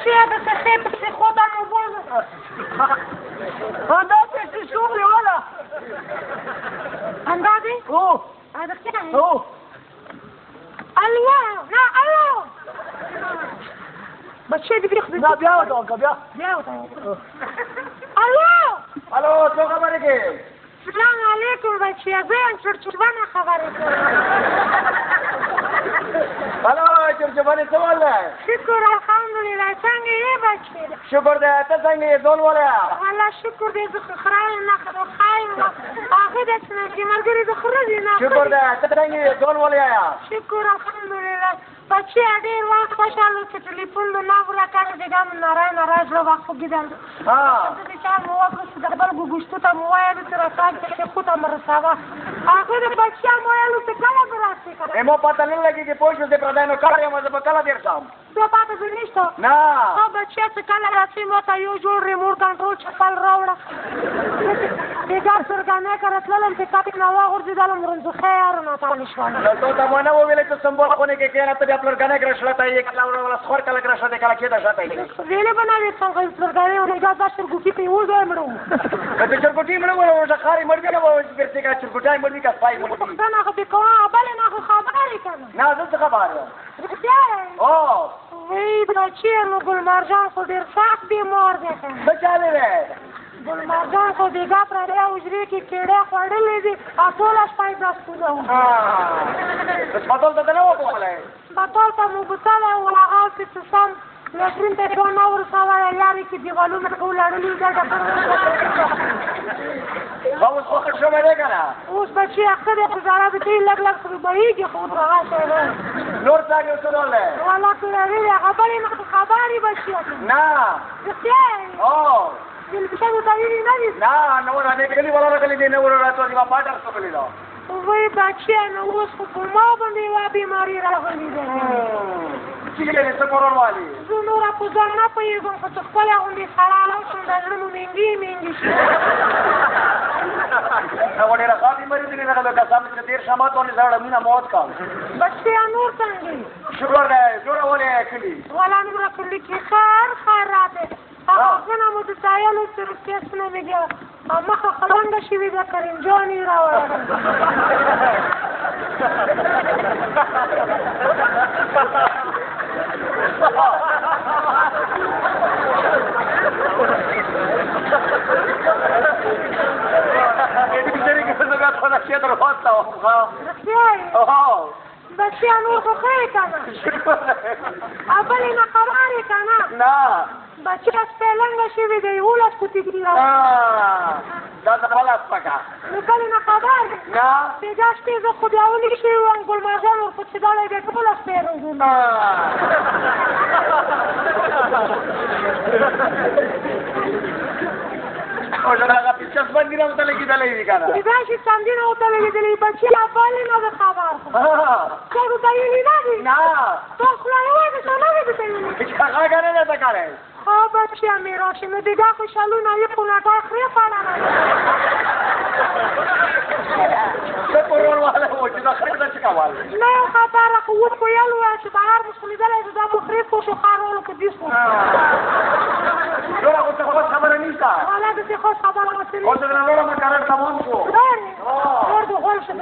بچه دسته خیلی پسی خودم رو بازم اندا پسی شغلی والا اندا دی؟ او ادختی؟ او الو نه الو بچه دی بیخ نه بیا ودام که بیا الو الو تو خبره که سلام علیکم بچه زیم چرچوبانه خبره الو چرچوبانه څه والا شکر الحمدلله څنګه یې بچه شکر دی ته څنګه یې ځول والا والله شکر دی زه خرایم نه خرایم هغه داسې نه چې ملګري زه خره دي نه شکر دی ته څنګه یې ځول والا شکر الحمدلله بچه ډېر وخت خوشحاله چې ټلیفون مې نه ورکړ دیگه مې نری زړه وخوږېدل زه د چا مې وکړه چې د خپل ګوګوشتو ته مې ویلو چې راسه چې خو ته مې رسوه هغې د بچه مې ویلو چې کله به راسې که ما پته نه لګېږي پوه شو زه پردی نو کار یم زه به کله درشم بیا پته دې نشته نه بچه چې کله راسې ما ته یو جوړ ریموټ کنټرول چپل راوړه دیگه سرګانۍ کره تللم چې کاپې نه واغورځېدلم رنځو خیر ناتوانې شوم تو ته ما نه وویلې چې سمبول خونې کې کښېنه ته بیا پلرګنۍ کره شړه ته یې کله ولا سخور کله کره شړه کله کېده شړه ته ویلې به نه وې څنګه پلرګنۍ ونېګا دا چرګوټي ته یې وځای مړه وو که ته چرګوټي مړه وو ورته خارې مړ وي نه وو چې بیرته که چرګوټی مړ وي که سپی مړ وي پوښتنه خو دې کوه بلې نه خو خبرې که نه نه زه څه خبر یم رښتیا او وی بچې نو ګلمرجان خو ډېر سخت بیمار دی که څه چالې دی ګلمرجان خو بېګا پردی حجرې کې کیړې خوړلې دي او ټوله شپه یې دستونه وو بطول ته ته نه وکولی بطول ته مو بوتلی وو هغسې چې سم لټرین ته یې نه ورسولی لارې کې دیوالونه ټول لړلي ګټه به اوس وخت شوی دی که نه اوس بچې اخته دی ګزاره د دوی لږ لږ خو بهېږي خو هغسې دی نور څنګه څه ډول دی والله کلري دی هغه بلې نه خبرې بچې نه رښتیا او دلبشانو ته ویلي نه دي نه نه ورانې کلي والا راغلي دي نه ور راته ما پاټر سکلي دا وای بچې نو اوس خو په ما باندې یوه بیماري راغلې ده چې څه کورول والي زه نوره په ځان نه پوهېږم خو چې ښکلی غوندې سړی لاړ شم د زړه مو مینګې مینګې شي هغه ډېره ښه بیماري دي نه هغه قسم چې تېر شمات باندې زړه مینه موت کړ بچې نور څنګه شکر دی جوړولې کلي والا نوره کلي کې خیر راته هغه مو د سایلو چې روغتیاسونه مې بیا مخه خلنګه شوې ده کریم جان یې راوړه بچې نور خو ښه یې که نه او بلې نه خبر یې که نه نه بچې سپی لنګه شوې ده 11 کوټې دي دا زما سپکه نو بلې نه خبر نه بېګا شپې زه خو بیا ولې شوې وم ګلمرجان ورپسې ډلی دی ټوله سپی روزونه او هغه پیچس باندې راوته لګېدلی وي که نه کېدای شي سمدي نه ورته لګېدلي بچې بلې نه ده خبر خو څه ورته ویلي نه دي نه تا خوله یې وایي څه نه دي درته ویلي هغه که نه ده کړی ها بچې مې راشي نو دیګا خوشحالونه یې خو نټای خرې پالانه څه کورول والا و چې دا خرې ده څه کول نه یو خبره خو اوس ویل وایه چې بهر مو خو لیدلی چې دا مو خرې خو شو ښارولو کې دیس خو نوره خو څه خوش خبره نشته والا داسې خوش خبره ورته اوس د نوره مقرر تمام شو نور د غول شو